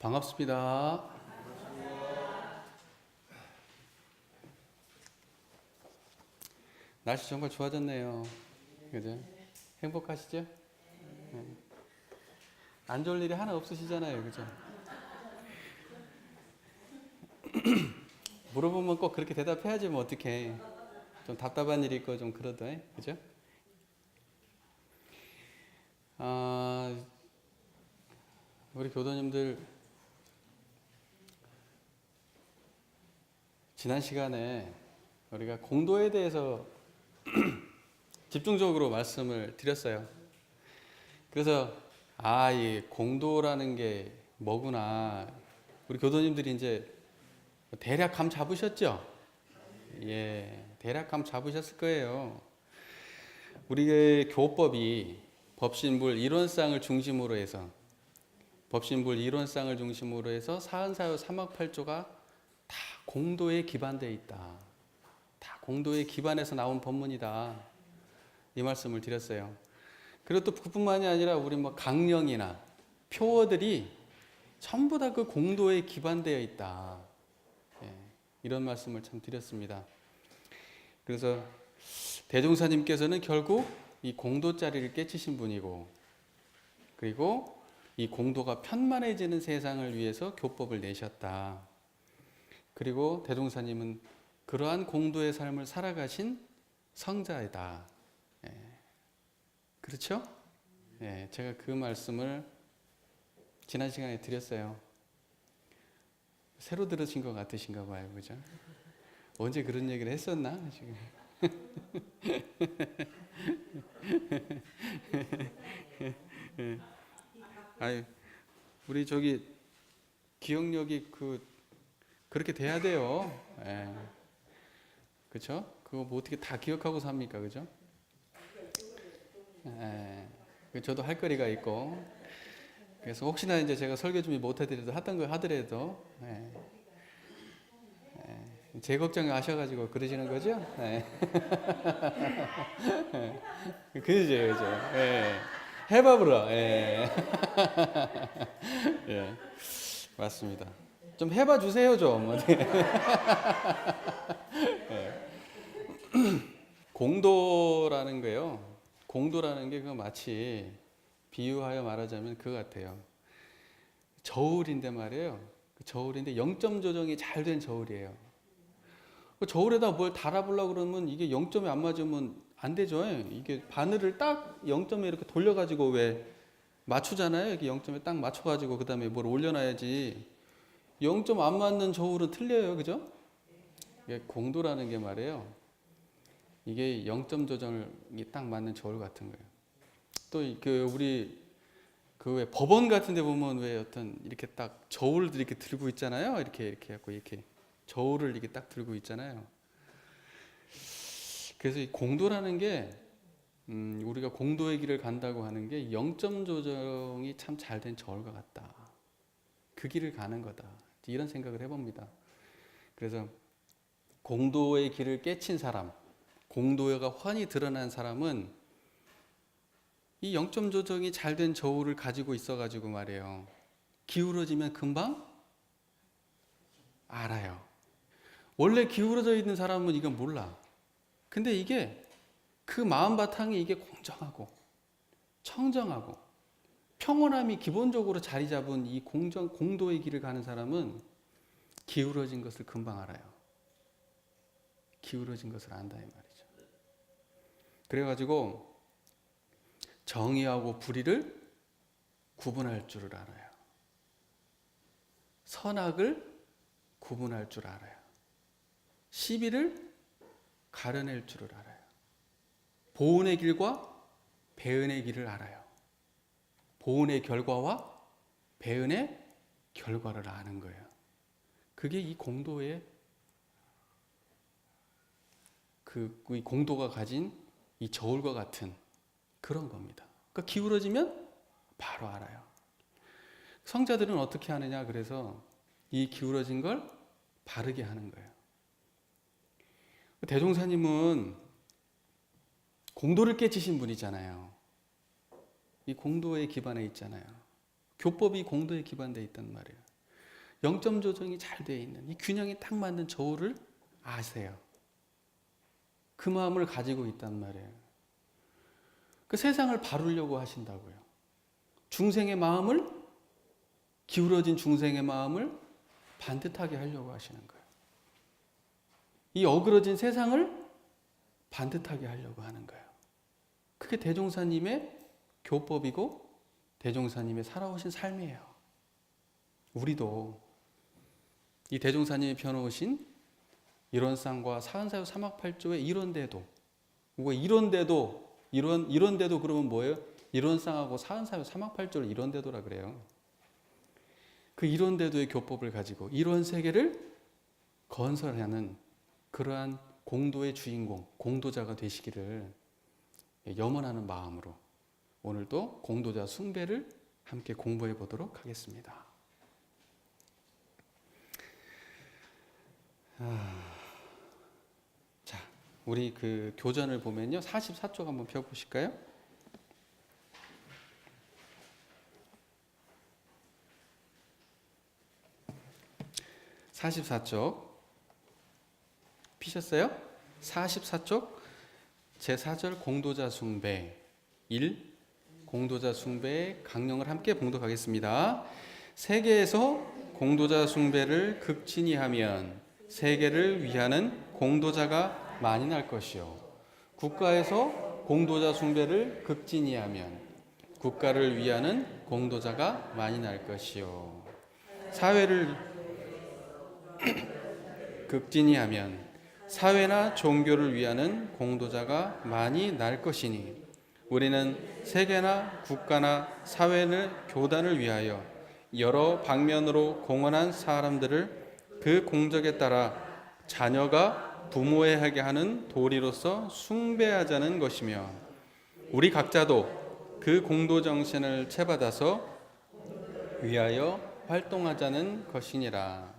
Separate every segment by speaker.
Speaker 1: 반갑습니다. 날씨 정말 좋아졌네요. 그죠? 행복하시죠? 네. 안 좋을 일이 하나 없으시잖아요. 그죠? 물어보면 꼭 그렇게 대답해야지 뭐 어떡해. 좀 답답한 일이 있고 좀 그러다. 그죠? 우리 교도님들 지난 시간에 우리가 공도에 대해서 집중적으로 말씀을 드렸어요. 그래서 이 공도라는 게 뭐구나. 우리 교도님들이 이제 대략 감 잡으셨죠? 예, 대략 감 잡으셨을 거예요. 우리의 교법이 법신불 이론상을 중심으로 해서 사은사유 삼학팔조가 다 공도에 기반되어 있다. 다 공도에 기반해서 나온 법문이다. 이 말씀을 드렸어요. 그리고 또 그뿐만이 아니라 우리 강령이나 표어들이 전부 다 그 공도에 기반되어 있다. 예, 이런 말씀을 참 드렸습니다. 그래서 대종사님께서는 결국 이 공도자리를 깨치신 분이고, 그리고 이 공도가 편만해지는 세상을 위해서 교법을 내셨다. 그리고 대종사님은 그러한 공도의 삶을 살아가신 성자이다. 예. 그렇죠? 예, 제가 그 말씀을 지난 시간에 드렸어요. 새로 들으신 것 같으신가 봐요. 그죠? 언제 그런 얘기를 했었나? 지금. 우리 기억력이 그렇게 돼야 돼요. 예. 그렇죠? 그거 뭐 어떻게 다 기억하고 삽니까? 그죠? 예. 저도 할 거리가 있고, 그래서 혹시나 이제 제가 설교 준비 못 해드려도 하던 거 하더라도, 제 걱정 아셔가지고 그러시는 거죠? 예. 그죠. 예. 해봐보라. 예. 예. 맞습니다. 좀 해봐 주세요, 좀. 예. 공도라는 게 마치 비유하여 말하자면 그거 같아요. 저울인데 말이에요. 저울인데 0점 조정이 잘 된 저울이에요. 저울에다 뭘 달아보려고 그러면 이게 0점이 안 맞으면 안 되죠. 이게 바늘을 딱 0점에 이렇게 돌려가지고 왜 맞추잖아요. 이렇게 0점에 딱 맞춰가지고 그 다음에 뭘 올려놔야지. 0점 안 맞는 저울은 틀려요. 그죠? 이게 공도라는 게 말이에요. 이게 0점 조정이 딱 맞는 저울 같은 거예요. 또 우리 왜 법원 같은 데 보면 왜 어떤 이렇게 딱 저울들 이렇게 들고 있잖아요. 이렇게 갖고 이렇게 저울을 이렇게 딱 들고 있잖아요. 그래서 이 공도라는 게 우리가 공도의 길을 간다고 하는 게 0점 조정이 참 잘 된 저울과 같다. 그 길을 가는 거다. 이런 생각을 해봅니다. 그래서 공도의 길을 깨친 사람, 공도가 훤히 드러난 사람은 이 0점 조정이 잘 된 저울을 가지고 있어가지고 말이에요. 기울어지면 금방 알아요. 원래 기울어져 있는 사람은 이건 몰라. 근데 이게 그 마음 바탕이 이게 공정하고 청정하고 평온함이 기본적으로 자리 잡은 이 공도의 길을 가는 사람은 기울어진 것을 금방 알아요. 기울어진 것을 안다 이 말이죠. 그래가지고 정의하고 불의를 구분할 줄을 알아요. 선악을 구분할 줄 알아요. 시비를 가려낼 줄을 알아요. 보은의 길과 배은의 길을 알아요. 보은의 결과와 배은의 결과를 아는 거예요. 그게 이 공도의 이 공도가 가진 이 저울과 같은 그런 겁니다. 그러니까 기울어지면 바로 알아요. 성자들은 어떻게 하느냐? 그래서 이 기울어진 걸 바르게 하는 거예요. 대종사님은 공도를 깨치신 분이잖아요. 이 공도의 기반에 있잖아요. 교법이 공도에 기반되어 있단 말이에요. 영점 조정이 잘 되어 있는 이 균형이 딱 맞는 저울을 아세요. 그 마음을 가지고 있단 말이에요. 그 세상을 바르려고 하신다고요. 중생의 마음을, 기울어진 중생의 마음을 반듯하게 하려고 하시는 거예요. 이 어그러진 세상을 반듯하게 하려고 하는 거예요. 그게 대종사님의 교법이고 대종사님의 살아오신 삶이에요. 우리도 이 대종사님이 펴놓으신 이론상과 사은사유 삼학팔조의 이론대도, 이론대도 그러면 뭐예요? 이론상하고 사은사유 삼학팔조를 이론대도라 그래요. 그 이론대도의 교법을 가지고 이론 세계를 건설하는 그러한 공도의 주인공, 공도자가 되시기를 염원하는 마음으로 오늘도 공도자 숭배를 함께 공부해 보도록 하겠습니다. 자, 우리 그 교전을 보면요, 44쪽 한번 펴보실까요? 44쪽 피셨어요? 44쪽 제4절 공도자 숭배 1. 공도자 숭배의 강령을 함께 봉독하겠습니다. 세계에서 공도자 숭배를 극진히 하면 세계를 위하는 공도자가 많이 날 것이요. 국가에서 공도자 숭배를 극진히 하면 국가를 위하는 공도자가 많이 날 것이요. 사회를 극진히 하면 사회나 종교를 위하는 공도자가 많이 날 것이니 우리는 세계나 국가나 사회를 교단을 위하여 여러 방면으로 공헌한 사람들을 그 공적에 따라 자녀가 부모에게 하는 도리로서 숭배하자는 것이며 우리 각자도 그 공도 정신을 채받아서 위하여 활동하자는 것이니라.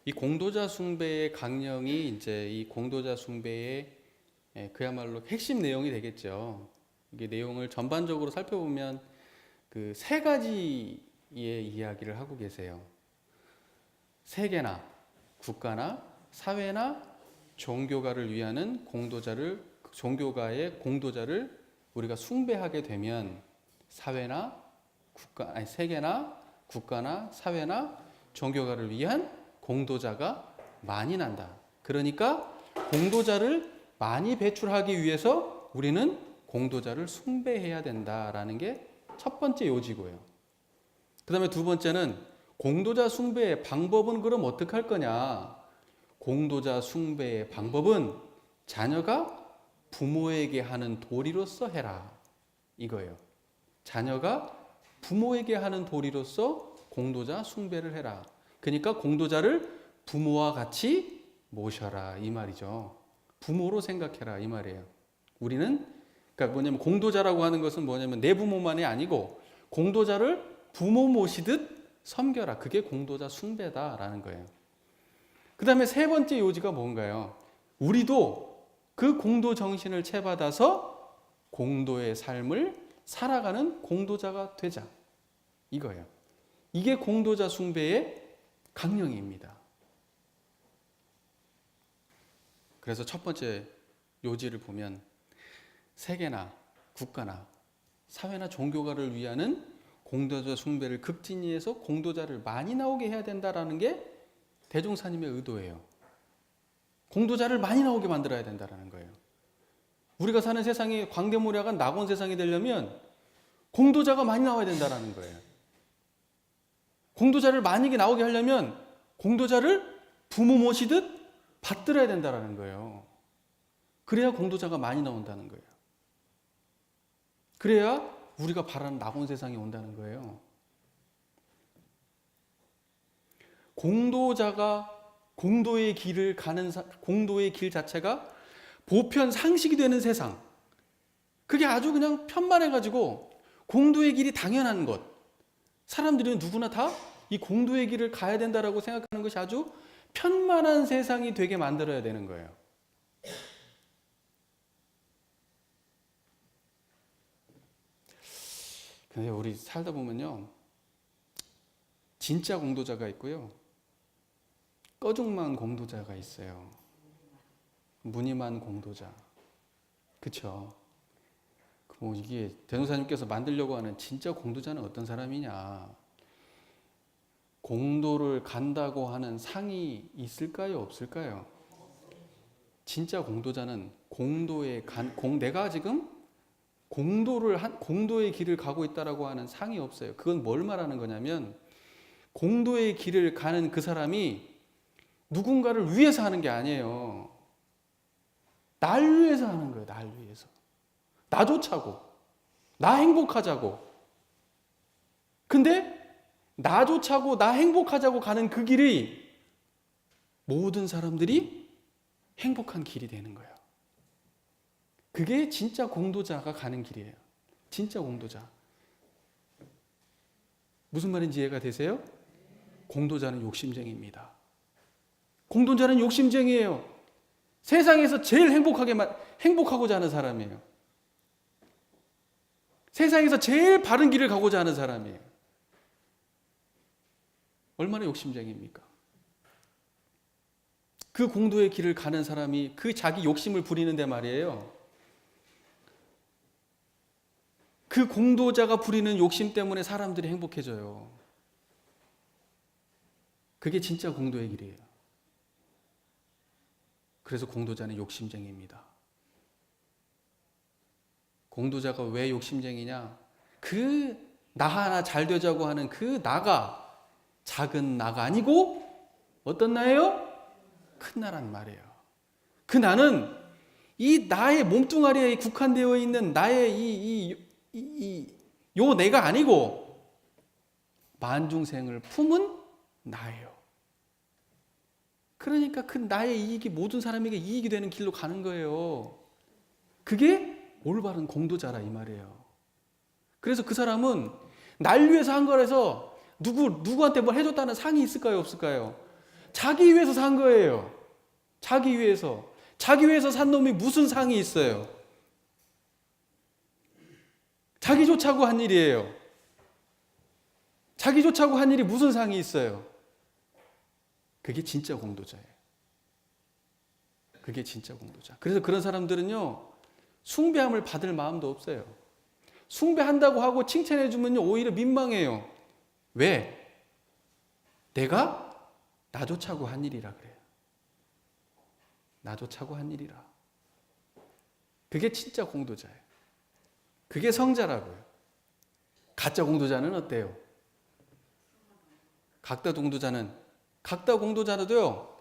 Speaker 1: 이 공도자 숭배의 강령이 이제 이 공도자 숭배의 그야말로 핵심 내용이 되겠죠. 이게 내용을 전반적으로 살펴보면 그 세 가지의 이야기를 하고 계세요. 세계나 국가나 사회나 종교가를 위하는 종교가의 공도자를 우리가 숭배하게 되면 세계나 국가나 사회나 종교가를 위한 공도자가 많이 난다. 그러니까 공도자를 많이 배출하기 위해서 우리는 공도자를 숭배해야 된다라는 게 첫 번째 요지고요. 그 다음에 두 번째는 공도자 숭배의 방법은 그럼 어떻게 할 거냐. 공도자 숭배의 방법은 자녀가 부모에게 하는 도리로서 해라. 이거예요. 자녀가 부모에게 하는 도리로서 공도자 숭배를 해라. 그러니까 공도자를 부모와 같이 모셔라 이 말이죠. 부모로 생각해라 이 말이에요. 우리는 그러니까 뭐냐면 공도자라고 하는 것은 뭐냐면 내 부모만이 아니고 공도자를 부모 모시듯 섬겨라. 그게 공도자 숭배다라는 거예요. 그 다음에 세 번째 요지가 뭔가요? 우리도 그 공도 정신을 채받아서 공도의 삶을 살아가는 공도자가 되자. 이거예요. 이게 공도자 숭배의 강령입니다. 그래서 첫 번째 요지를 보면 세계나 국가나 사회나 종교가를 위하는 공도자 숭배를 극진히 해서 공도자를 많이 나오게 해야 된다라는 게 대종사님의 의도예요. 공도자를 많이 나오게 만들어야 된다라는 거예요. 우리가 사는 세상이 광대무량한 낙원 세상이 되려면 공도자가 많이 나와야 된다라는 거예요. 공도자를 많이 나오게 하려면 공도자를 부모 모시듯 받들어야 된다라는 거예요. 그래야 공도자가 많이 나온다는 거예요. 그래야 우리가 바라는 낙원 세상이 온다는 거예요. 공도의 길 자체가 보편 상식이 되는 세상. 그게 아주 그냥 편만해가지고 공도의 길이 당연한 것. 사람들은 누구나 다 이 공도의 길을 가야 된다라고 생각하는 것이 아주 편만한 세상이 되게 만들어야 되는 거예요. 근데 우리 살다 보면요, 진짜 공도자가 있고요. 꺼죽만 공도자가 있어요. 무늬만 공도자. 그쵸? 뭐 이게 대종사님께서 만들려고 하는 진짜 공도자는 어떤 사람이냐? 공도를 간다고 하는 상이 있을까요? 없을까요? 진짜 공도자는 내가 지금 공도의 길을 가고 있다라고 하는 상이 없어요. 그건 뭘 말하는 거냐면 공도의 길을 가는 그 사람이 누군가를 위해서 하는 게 아니에요. 날 위해서 하는 거예요. 날 위해서. 나 좋자고. 나 행복하자고. 근데 나 좋자고 나 행복하자고 가는 그 길이 모든 사람들이 행복한 길이 되는 거예요. 그게 진짜 공도자가 가는 길이에요. 진짜 공도자. 무슨 말인지 이해가 되세요? 공도자는 욕심쟁이입니다. 공도자는 욕심쟁이에요. 세상에서 제일 행복하고자 하는 사람이에요. 세상에서 제일 바른 길을 가고자 하는 사람이에요. 얼마나 욕심쟁이입니까? 그 공도의 길을 가는 사람이 그 자기 욕심을 부리는데 말이에요. 그 공도자가 부리는 욕심 때문에 사람들이 행복해져요. 그게 진짜 공도의 길이에요. 그래서 공도자는 욕심쟁이입니다. 공도자가 왜 욕심쟁이냐? 그 나 하나 잘 되자고 하는 그 나가 작은 나가 아니고 어떤 나예요? 큰 나란 말이에요. 그 나는 이 나의 몸뚱아리에 국한되어 있는 나의 요 내가 아니고 만중생을 품은 나예요. 그러니까 그 나의 이익이 모든 사람에게 이익이 되는 길로 가는 거예요. 그게 올바른 공도자라 이 말이에요. 그래서 그 사람은 날 위해서 한 거라서 누구한테 뭘 해줬다는 상이 있을까요? 없을까요? 자기 위해서 산 거예요. 자기 위해서. 자기 위해서 산 놈이 무슨 상이 있어요? 자기 좋자고 한 일이에요. 자기 좋자고 한 일이 무슨 상이 있어요? 그게 진짜 공도자예요. 그게 진짜 공도자. 그래서 그런 사람들은요, 숭배함을 받을 마음도 없어요. 숭배한다고 하고 칭찬해주면요, 오히려 민망해요. 왜? 내가 나 좋자고 한 일이라 그래요. 나 좋자고 한 일이라. 그게 진짜 공도자예요. 그게 성자라고요. 가짜 공도자는 어때요? 각다 공도자도요,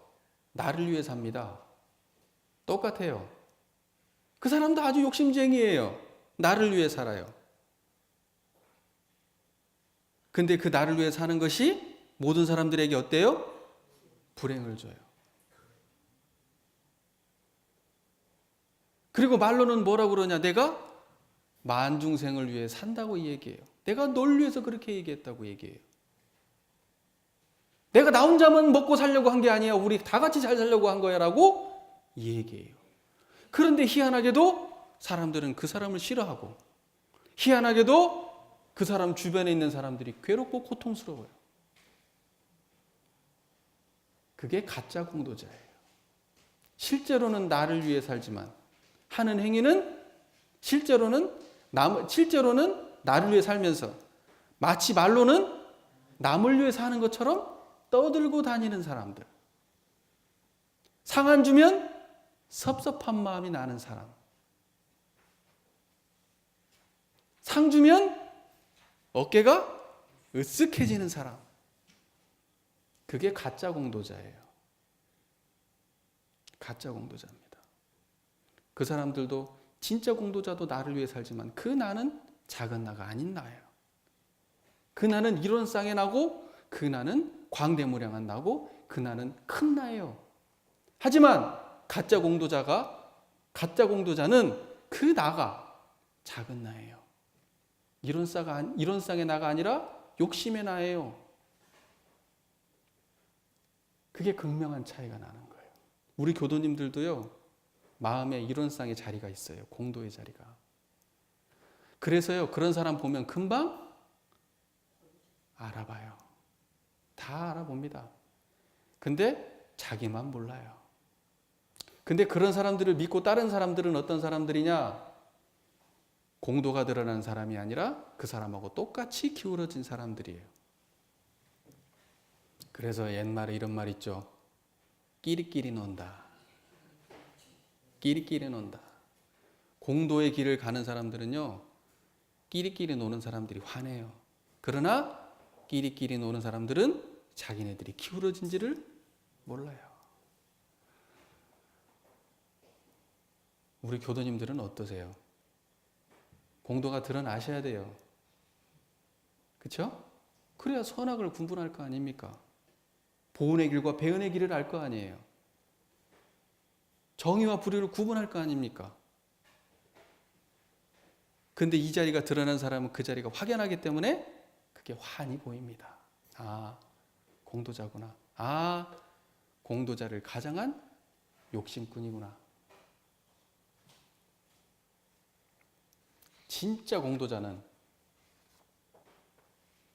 Speaker 1: 나를 위해 삽니다. 똑같아요. 그 사람도 아주 욕심쟁이에요. 나를 위해 살아요. 근데 그 나를 위해 사는 것이 모든 사람들에게 어때요? 불행을 줘요. 그리고 말로는 뭐라고 그러냐? 내가 만중생을 위해 산다고 얘기해요. 내가 널 위해서 그렇게 얘기했다고 얘기해요. 내가 나 혼자만 먹고 살려고 한 게 아니야. 우리 다 같이 잘 살려고 한 거야 라고 얘기해요. 그런데 희한하게도 사람들은 그 사람을 싫어하고, 희한하게도 그 사람 주변에 있는 사람들이 괴롭고 고통스러워요. 그게 가짜 공도자예요. 실제로는 나를 위해 살지만 하는 행위는 실제로는 나를 위해 살면서 마치 말로는 남을 위해 사는 것처럼 떠들고 다니는 사람들. 상 안 주면 섭섭한 마음이 나는 사람. 상 주면 어깨가 으쓱해지는 사람. 그게 가짜 공도자예요. 가짜 공도자입니다. 그 사람들도 진짜 공도자도 나를 위해 살지만 그 나는 작은 나가 아닌 나예요. 그 나는 이런 쌍에 나고, 그 나는 광대무량한 나고, 그 나는 큰 나예요. 하지만 가짜 공도자는 그 나가 작은 나예요. 이런 쌍의 나가 아니라 욕심의 나예요. 그게 극명한 차이가 나는 거예요. 우리 교도님들도요, 마음에 이런 쌍의 자리가 있어요. 공도의 자리가. 그래서요, 그런 사람 보면 금방 알아봐요. 다 알아봅니다. 근데 자기만 몰라요. 근데 그런 사람들을 믿고 다른 사람들은 어떤 사람들이냐? 공도가 드러난 사람이 아니라 그 사람하고 똑같이 기울어진 사람들이에요. 그래서 옛말에 이런 말 있죠. 끼리끼리 논다. 끼리끼리 논다. 공도의 길을 가는 사람들은요, 끼리끼리 노는 사람들이 화내요. 그러나 끼리끼리 노는 사람들은 자기네들이 기울어진지를 몰라요. 우리 교도님들은 어떠세요? 공도가 드러나셔야 돼요. 그렇죠? 그래야 선악을 분별할 거 아닙니까? 보은의 길과 배은의 길을 알 거 아니에요. 정의와 불의를 구분할 거 아닙니까? 근데 이 자리가 드러난 사람은 그 자리가 확연하기 때문에 그게 환히 보입니다. 아, 공도자구나. 아, 공도자를 가장한 욕심꾼이구나. 진짜 공도자는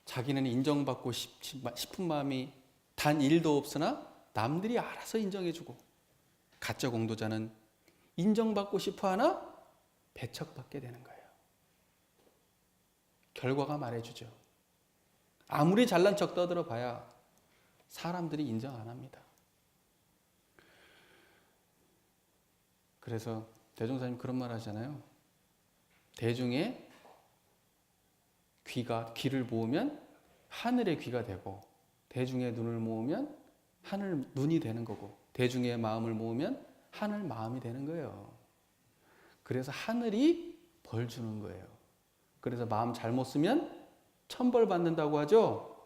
Speaker 1: 자기는 인정받고 싶은 마음이 단 1도 없으나 남들이 알아서 인정해주고, 가짜 공도자는 인정받고 싶어하나 배척받게 되는 거예요. 결과가 말해주죠. 아무리 잘난 척 떠들어봐야 사람들이 인정 안 합니다. 그래서 대종사님 그런 말 하잖아요. 대중의 귀를 모으면 하늘의 귀가 되고, 대중의 눈을 모으면 하늘 눈이 되는 거고, 대중의 마음을 모으면 하늘 마음이 되는 거예요. 그래서 하늘이 벌 주는 거예요. 그래서 마음 잘못 쓰면 천벌 받는다고 하죠.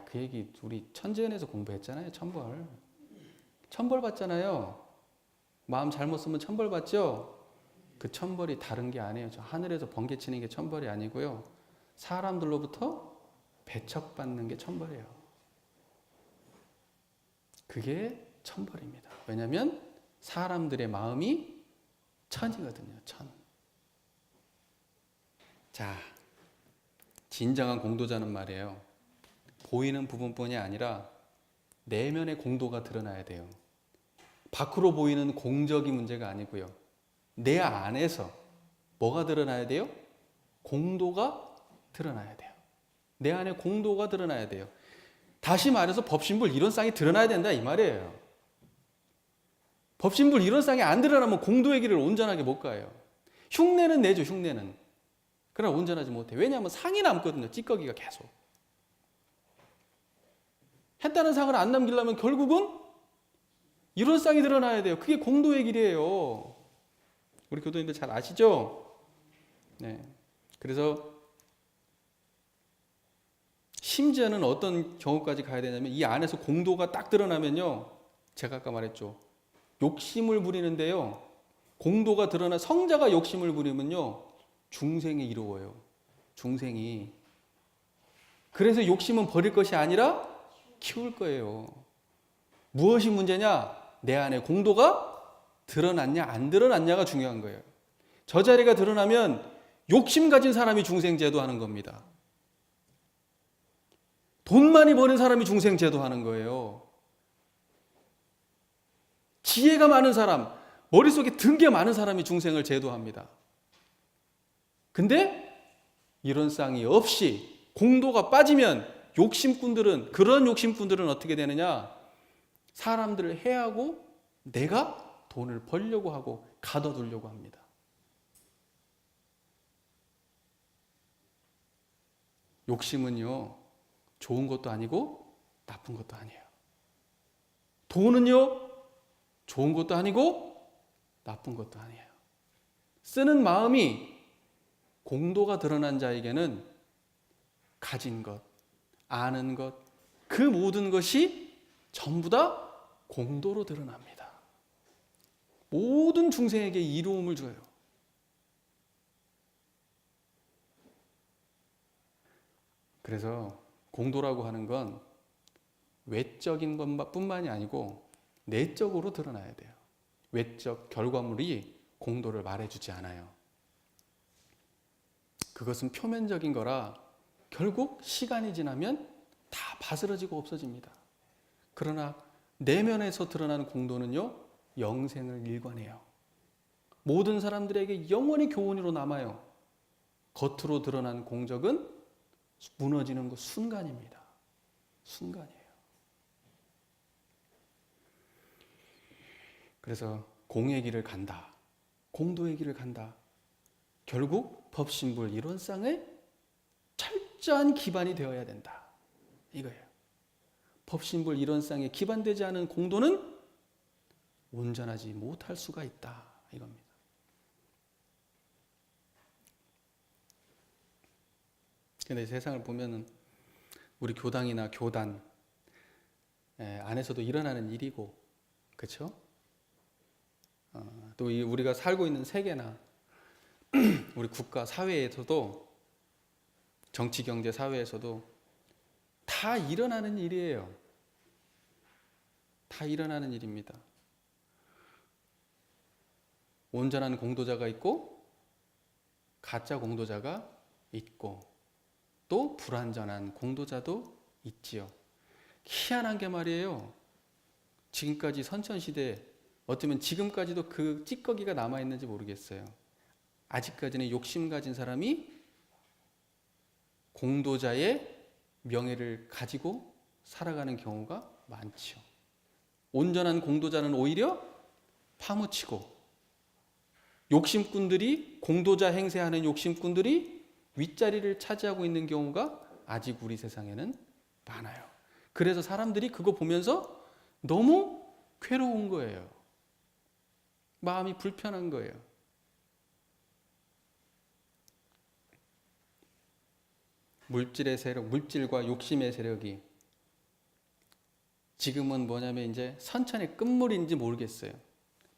Speaker 1: 그 얘기 우리 천재연에서 공부했잖아요. 천벌 받잖아요. 마음 잘못 쓰면 천벌 받죠. 그 천벌이 다른 게 아니에요. 저 하늘에서 번개치는 게 천벌이 아니고요. 사람들로부터 배척받는 게 천벌이에요. 그게 천벌입니다. 왜냐하면 사람들의 마음이 천이거든요. 천. 자, 진정한 공도자는 말이에요. 보이는 부분뿐이 아니라 내면의 공도가 드러나야 돼요. 밖으로 보이는 공적인 문제가 아니고요. 내 안에서 뭐가 드러나야 돼요? 공도가 드러나야 돼요. 내 안에 공도가 드러나야 돼요. 다시 말해서 법신불 이론상이 드러나야 된다 이 말이에요. 법신불 이론상이 안 드러나면 공도의 길을 온전하게 못 가요. 흉내는 내죠, 흉내는. 그러나 온전하지 못해. 왜냐하면 상이 남거든요, 찌꺼기가 계속. 했다는 상을 안 남기려면 결국은 이론상이 드러나야 돼요. 그게 공도의 길이에요. 우리 교도님들 잘 아시죠? 네. 그래서 심지어는 어떤 경우까지 가야 되냐면, 이 안에서 공도가 딱 드러나면요, 제가 아까 말했죠, 욕심을 부리는데요, 공도가 드러나 성자가 욕심을 부리면요 중생이 이루어요. 중생이. 그래서 욕심은 버릴 것이 아니라 키울 거예요. 무엇이 문제냐? 내 안에 공도가 드러났냐 안 드러났냐가 중요한 거예요. 저 자리가 드러나면 욕심 가진 사람이 중생 제도하는 겁니다. 돈 많이 버는 사람이 중생 제도하는 거예요. 지혜가 많은 사람, 머릿속에 든 게 많은 사람이 중생을 제도합니다. 근데 이런 쌍이 없이 공도가 빠지면 그런 욕심꾼들은 어떻게 되느냐? 사람들을 해하고 내가 돈을 벌려고 하고 가둬두려고 합니다. 욕심은요, 좋은 것도 아니고 나쁜 것도 아니에요. 돈은요, 좋은 것도 아니고 나쁜 것도 아니에요. 쓰는 마음이 공도가 드러난 자에게는 가진 것, 아는 것, 그 모든 것이 전부 다 공도로 드러납니다. 모든 중생에게 이로움을 줘요. 그래서 공도라고 하는 건 외적인 것뿐만이 아니고 내적으로 드러나야 돼요. 외적 결과물이 공도를 말해주지 않아요. 그것은 표면적인 거라 결국 시간이 지나면 다 바스러지고 없어집니다. 그러나 내면에서 드러나는 공도는요, 영생을 일관해요. 모든 사람들에게 영원히 교훈으로 남아요. 겉으로 드러난 공적은 무너지는 그 순간입니다. 순간이에요. 그래서 공의 길을 간다, 공도의 길을 간다. 결국 법신불 이론상의 철저한 기반이 되어야 된다, 이거예요. 법신불 이론상에 기반되지 않은 공도는 온전하지 못할 수가 있다, 이겁니다. 근데 세상을 보면은 우리 교당이나 교단 안에서도 일어나는 일이고, 그렇죠? 또 우리가 살고 있는 세계나 우리 국가 사회에서도, 정치 경제 사회에서도 다 일어나는 일이에요. 다 일어나는 일입니다. 온전한 공도자가 있고 가짜 공도자가 있고 또 불완전한 공도자도 있지요. 희한한 게 말이에요. 지금까지 선천시대, 어쩌면 지금까지도 그 찌꺼기가 남아있는지 모르겠어요. 아직까지는 욕심 가진 사람이 공도자의 명예를 가지고 살아가는 경우가 많죠. 온전한 공도자는 오히려 파묻히고, 욕심꾼들이, 공도자 행세하는 욕심꾼들이 윗자리를 차지하고 있는 경우가 아직 우리 세상에는 많아요. 그래서 사람들이 그거 보면서 너무 괴로운 거예요. 마음이 불편한 거예요. 물질의 세력, 물질과 욕심의 세력이 지금은 뭐냐면 이제 선천의 끝물인지 모르겠어요.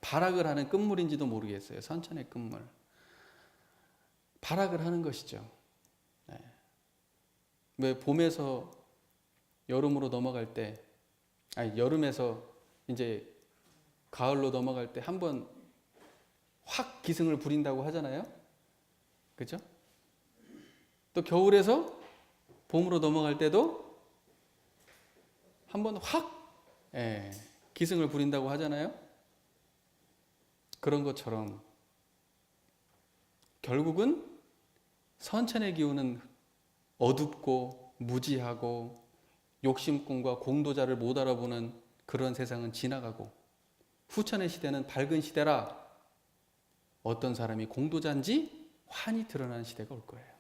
Speaker 1: 발악을 하는 끝물인지도 모르겠어요. 선천의 끝물. 발악을 하는 것이죠. 네. 왜 봄에서 여름으로 넘어갈 때, 아니 여름에서 이제 가을로 넘어갈 때 한번 확 기승을 부린다고 하잖아요. 그죠? 또 겨울에서 봄으로 넘어갈 때도 한번 확 기승을 부린다고 하잖아요. 그런 것처럼 결국은 선천의 기운은 어둡고 무지하고 욕심꾼과 공도자를 못 알아보는 그런 세상은 지나가고, 후천의 시대는 밝은 시대라 어떤 사람이 공도자인지 환히 드러나는 시대가 올 거예요.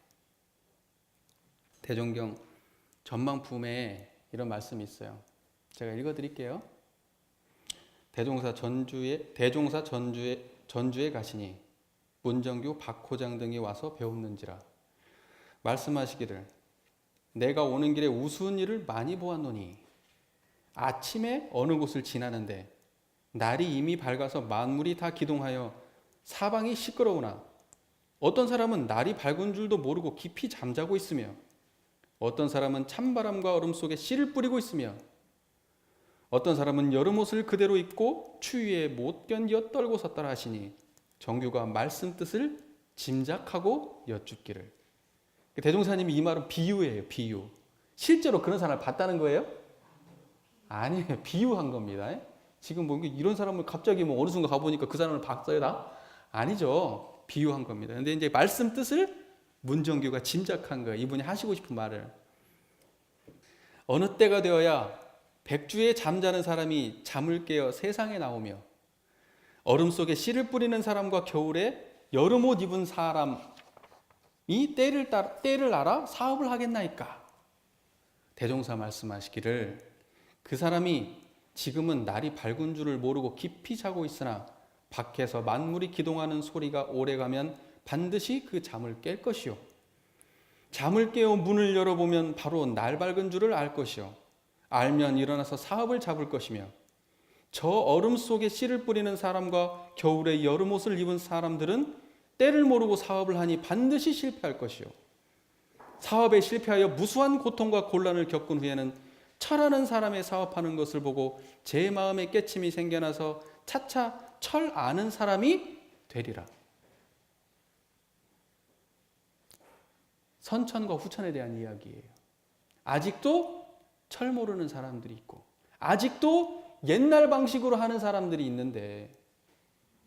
Speaker 1: 대종경 전망품에 이런 말씀이 있어요. 제가 읽어드릴게요. 대종사 전주에 가시니 문정규 박호장 등이 와서 배웠는지라. 말씀하시기를, 내가 오는 길에 우스운 일을 많이 보았노니 아침에 어느 곳을 지나는데 날이 이미 밝아서 만물이 다 기동하여 사방이 시끄러우나 어떤 사람은 날이 밝은 줄도 모르고 깊이 잠자고 있으며, 어떤 사람은 찬바람과 얼음 속에 씨를 뿌리고 있으며, 어떤 사람은 여름옷을 그대로 입고 추위에 못 견디어 떨고 섰더라 하시니, 정규가 말씀 뜻을 짐작하고 여쭙기를. 대종사님이 이 말은 비유예요. 비유. 실제로 그런 사람을 봤다는 거예요? 아니에요. 비유한 겁니다. 지금 뭐 이런 사람을 갑자기 뭐 어느 순간 가보니까 그 사람을 봤어요 다? 아니죠. 비유한 겁니다. 근데 이제 말씀 뜻을 문정규가 짐작한 거예요. 이분이 하시고 싶은 말을. 어느 때가 되어야 백주에 잠자는 사람이 잠을 깨어 세상에 나오며, 얼음 속에 씨를 뿌리는 사람과 겨울에 여름옷 입은 사람이 때를 알아 사업을 하겠나이까. 대종사 말씀하시기를, 그 사람이 지금은 날이 밝은 줄을 모르고 깊이 자고 있으나 밖에서 만물이 기동하는 소리가 오래가면 반드시 그 잠을 깰 것이요, 잠을 깨어 문을 열어보면 바로 날 밝은 줄을 알 것이요, 알면 일어나서 사업을 잡을 것이며, 저 얼음 속에 씨를 뿌리는 사람과 겨울에 여름옷을 입은 사람들은 때를 모르고 사업을 하니 반드시 실패할 것이요, 사업에 실패하여 무수한 고통과 곤란을 겪은 후에는 철하는 사람의 사업하는 것을 보고 제 마음에 깨침이 생겨나서 차차 철 아는 사람이 되리라. 선천과 후천에 대한 이야기예요. 아직도 철 모르는 사람들이 있고 아직도 옛날 방식으로 하는 사람들이 있는데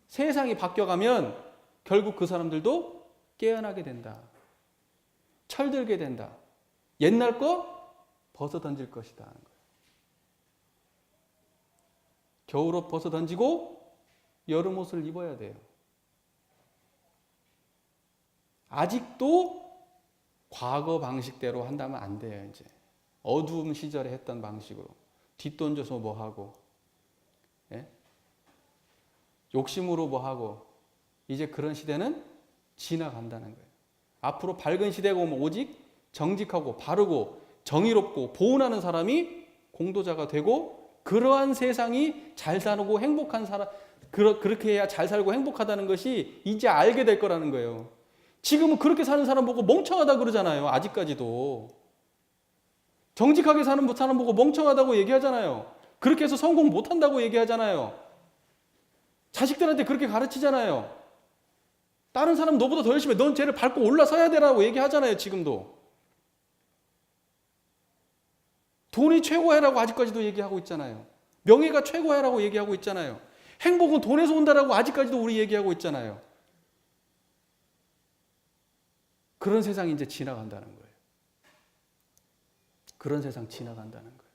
Speaker 1: 세상이 바뀌어가면 결국 그 사람들도 깨어나게 된다. 철들게 된다. 옛날 거 벗어 던질 것이다 하는 거예요. 겨울옷 벗어 던지고 여름옷을 입어야 돼요. 아직도 과거 방식대로 한다면 안 돼요. 이제 어두움 시절에 했던 방식으로 뒷돈 줘서 뭐 하고, 예? 욕심으로 뭐 하고, 이제 그런 시대는 지나간다는 거예요. 앞으로 밝은 시대가 오면 오직 정직하고 바르고 정의롭고 보온하는 사람이 공도자가 되고, 그러한 세상이 잘 살고 행복한 사람, 그렇게 해야 잘 살고 행복하다는 것이 이제 알게 될 거라는 거예요. 지금은 그렇게 사는 사람 보고 멍청하다 그러잖아요. 아직까지도. 정직하게 사는 사람 보고 멍청하다고 얘기하잖아요. 그렇게 해서 성공 못한다고 얘기하잖아요. 자식들한테 그렇게 가르치잖아요. 다른 사람 너보다 더 열심히 해. 넌 쟤를 밟고 올라서야 되라고 얘기하잖아요. 지금도. 돈이 최고야라고 아직까지도 얘기하고 있잖아요. 명예가 최고야라고 얘기하고 있잖아요. 행복은 돈에서 온다라고 아직까지도 우리 얘기하고 있잖아요. 그런 세상이 이제 지나간다는 거예요. 그런 세상 지나간다는 거예요.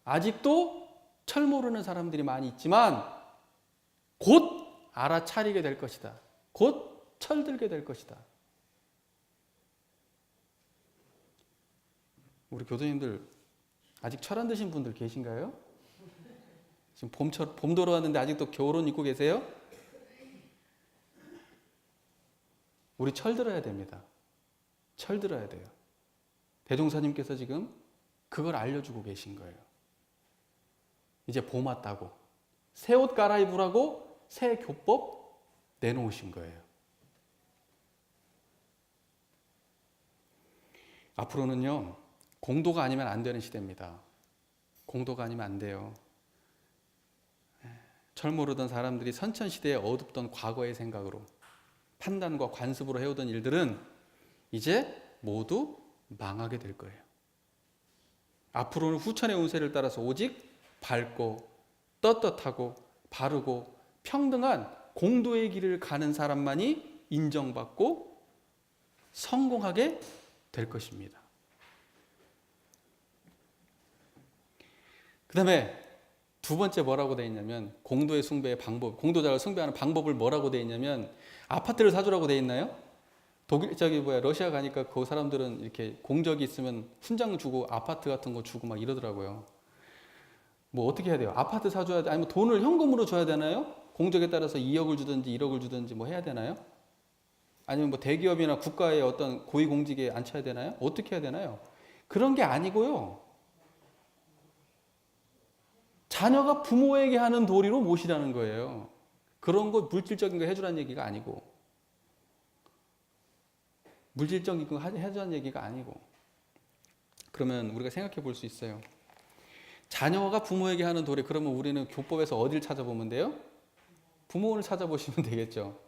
Speaker 1: 아직도 철 모르는 사람들이 많이 있지만 곧 알아차리게 될 것이다. 곧 철들게 될 것이다. 우리 교도님들 아직 철 안 드신 분들 계신가요? 지금 봄 돌아왔는데 아직도 겨울옷 입고 계세요? 우리 철 들어야 됩니다. 철 들어야 돼요. 대종사님께서 지금 그걸 알려주고 계신 거예요. 이제 봄 왔다고 새 옷 갈아입으라고 새 교법 내놓으신 거예요. 앞으로는요, 공도가 아니면 안 되는 시대입니다. 공도가 아니면 안 돼요. 철 모르던 사람들이 선천시대에 어둡던 과거의 생각으로 판단과 관습으로 해오던 일들은 이제 모두 망하게 될 거예요. 앞으로는 후천의 운세를 따라서 오직 밝고 떳떳하고 바르고 평등한 공도의 길을 가는 사람만이 인정받고 성공하게 될 것입니다. 그 다음에 두 번째 뭐라고 되어 있냐면, 공도의 숭배의 방법, 공도자를 숭배하는 방법을 뭐라고 되어 있냐면, 아파트를 사주라고 되어 있나요? 러시아 가니까 그 사람들은 이렇게 공적이 있으면 훈장 주고 아파트 같은 거 주고 막 이러더라고요. 뭐 어떻게 해야 돼요? 아파트 사줘야 돼? 아니면 돈을 현금으로 줘야 되나요? 공적에 따라서 2억을 주든지 1억을 주든지 뭐 해야 되나요? 아니면 뭐 대기업이나 국가의 어떤 고위공직에 앉혀야 되나요? 어떻게 해야 되나요? 그런 게 아니고요. 자녀가 부모에게 하는 도리로 모시라는 거예요. 그런 거 물질적인 거 해주라는 얘기가 아니고, 물질적인 거 해주라는 얘기가 아니고. 그러면 우리가 생각해 볼 수 있어요. 자녀가 부모에게 하는 도리, 그러면 우리는 교법에서 어딜 찾아보면 돼요? 부모원을 찾아보시면 되겠죠.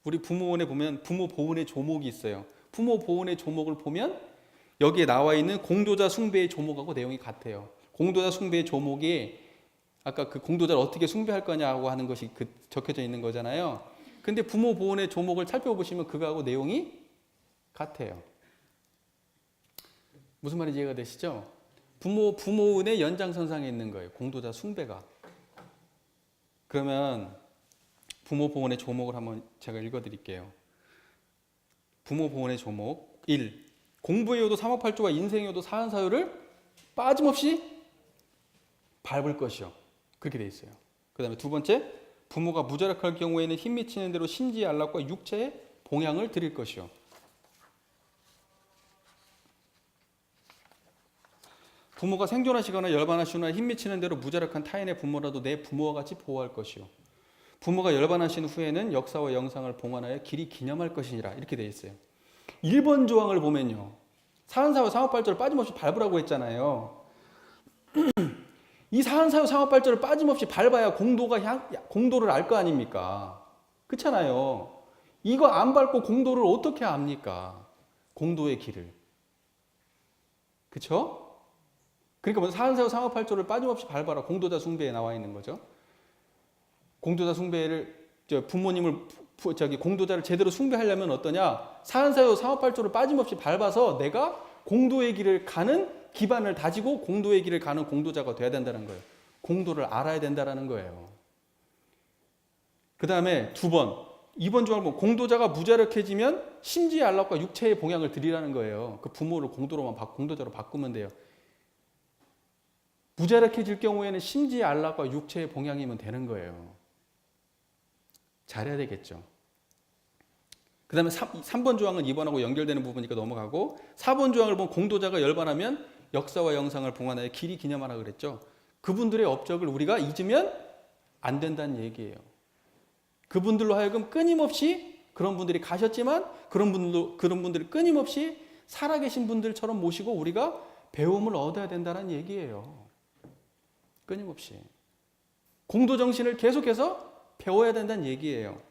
Speaker 1: 우리 부모원에 보면 부모 보훈의 조목이 있어요. 부모 보훈의 조목을 보면 여기에 나와 있는 공도자 숭배의 조목하고 내용이 같아요. 공도자 숭배의 조목이 아까 그 공도자를 어떻게 숭배할 거냐고 하는 것이 적혀져 있는 거잖아요. 근데 부모 보훈의 조목을 살펴보시면 그거하고 내용이 같아요. 무슨 말인지 이해가 되시죠? 부모운의 연장선상에 있는 거예요. 공도자 숭배가. 그러면 부모 보훈의 조목을 한번 제가 읽어드릴게요. 부모 보훈의 조목 1. 공부의 요도 삼업팔조와 인생의 요도 사한사유를 빠짐없이 밟을 것이요. 그렇게 돼 있어요. 그 다음에 두 번째, 부모가 무자력할 경우에는 힘 미치는 대로 심지의 안락과 육체의 봉양을 드릴 것이요. 부모가 생존하시거나 열반하시거나 힘 미치는 대로 무자력한 타인의 부모라도 내 부모와 같이 보호할 것이요. 부모가 열반하신 후에는 역사와 영상을 봉헌하여 길이 기념할 것이니라. 이렇게 돼 있어요. 1번 조항을 보면요, 사한사유 상업발전을 빠짐없이 밟으라고 했잖아요. 이 사한사유 상업발전을 빠짐없이 밟아야 공도를 알 거 아닙니까? 그렇잖아요. 이거 안 밟고 공도를 어떻게 압니까? 공도의 길을. 그렇죠? 그러니까 뭐 사은사후 상업팔조를 빠짐없이 밟아라. 공도자 숭배에 나와 있는 거죠. 공도자 숭배를 부모님을 공도자를 제대로 숭배하려면 어떠냐? 사은사후 상업팔조를 빠짐없이 밟아서 내가 공도의 길을 가는 기반을 다지고 공도의 길을 가는 공도자가 돼야 된다는 거예요. 공도를 알아야 된다는 거예요. 그 다음에 2번, 2번 조항을 보면 공도자가 무자력해지면 심지의 안락과 육체의 봉양을 드리라는 거예요. 그 부모를 공도자로 바꾸면 돼요. 무자력해질 경우에는 심지의 안락과 육체의 봉양이면 되는 거예요. 잘해야 되겠죠. 그 다음에 3번 조항은 2번하고 연결되는 부분이니까 넘어가고 4번 조항을 보면 공도자가 열반하면 역사와 영상을 봉안하여 길이 기념하라 그랬죠. 그분들의 업적을 우리가 잊으면 안 된다는 얘기예요. 그분들로 하여금 끊임없이 그런 분들이 가셨지만 그런 분들을 끊임없이 살아계신 분들처럼 모시고 우리가 배움을 얻어야 된다는 얘기예요. 끊임없이. 공도 정신을 계속해서 배워야 된다는 얘기예요.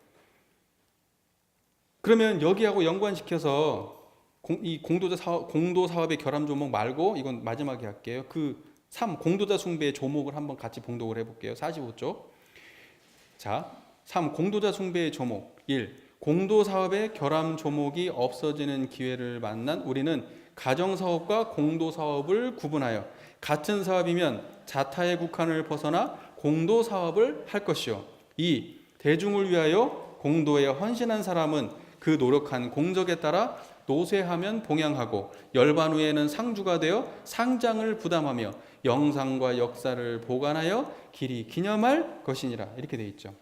Speaker 1: 그러면 여기하고 연관시켜서 이 공도 사업의 결함 조목 말고 이건 마지막에 할게요. 그 3. 공도자 숭배의 조목을 한번 같이 봉독을 해볼게요. 45쪽. 자, 3. 공도자 숭배의 조목 1. 공도 사업의 결함 조목이 없어지는 기회를 만난 우리는 가정사업과 공도사업을 구분하여 같은 사업이면 자타의 국한을 벗어나 공도사업을 할 것이요. 2. 대중을 위하여 공도에 헌신한 사람은 그 노력한 공적에 따라 노쇠하면 봉양하고 열반 후에는 상주가 되어 상장을 부담하며 영상과 역사를 보관하여 길이 기념할 것이니라. 이렇게 돼 있죠.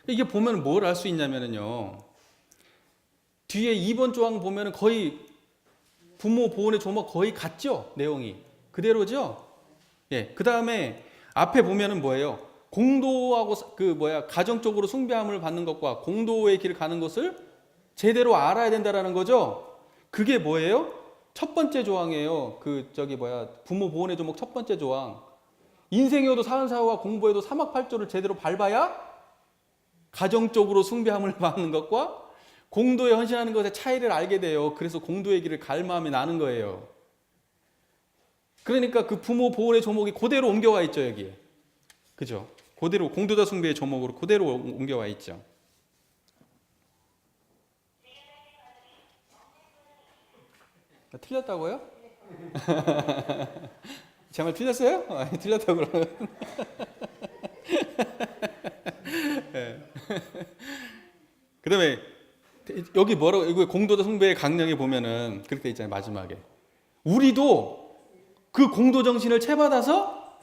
Speaker 1: 이게 보면 뭘 알 수 있냐면요. 뒤에 2번 조항 보면 거의 부모 보훈의 조목 거의 같죠? 내용이. 그대로죠? 예. 그 다음에 앞에 보면은 뭐예요? 공도하고 가정적으로 숭배함을 받는 것과 공도의 길을 가는 것을 제대로 알아야 된다라는 거죠? 그게 뭐예요? 첫 번째 조항이에요. 부모 보훈의 조목 첫 번째 조항. 인생에도 사은사후와 공부에도 사막팔조를 제대로 밟아야 가정적으로 숭배함을 받는 것과 공도에 헌신하는 것의 차이를 알게 돼요. 그래서 공도의 길을 갈 마음이 나는 거예요. 그러니까 그 부모 보훈의 조목이 그대로 옮겨와 있죠, 여기에. 그죠? 그대로 공도자 숭배의 조목으로 그대로 옮겨와 있죠. 틀렸다고요? 제 말 틀렸어요? 아니, 틀렸다고 그러면. 네. 그 다음에 여기 이거 공도자 숭배의 강령에 보면은 그렇게 돼 있잖아요, 마지막에. 우리도 그 공도 정신을 채받아서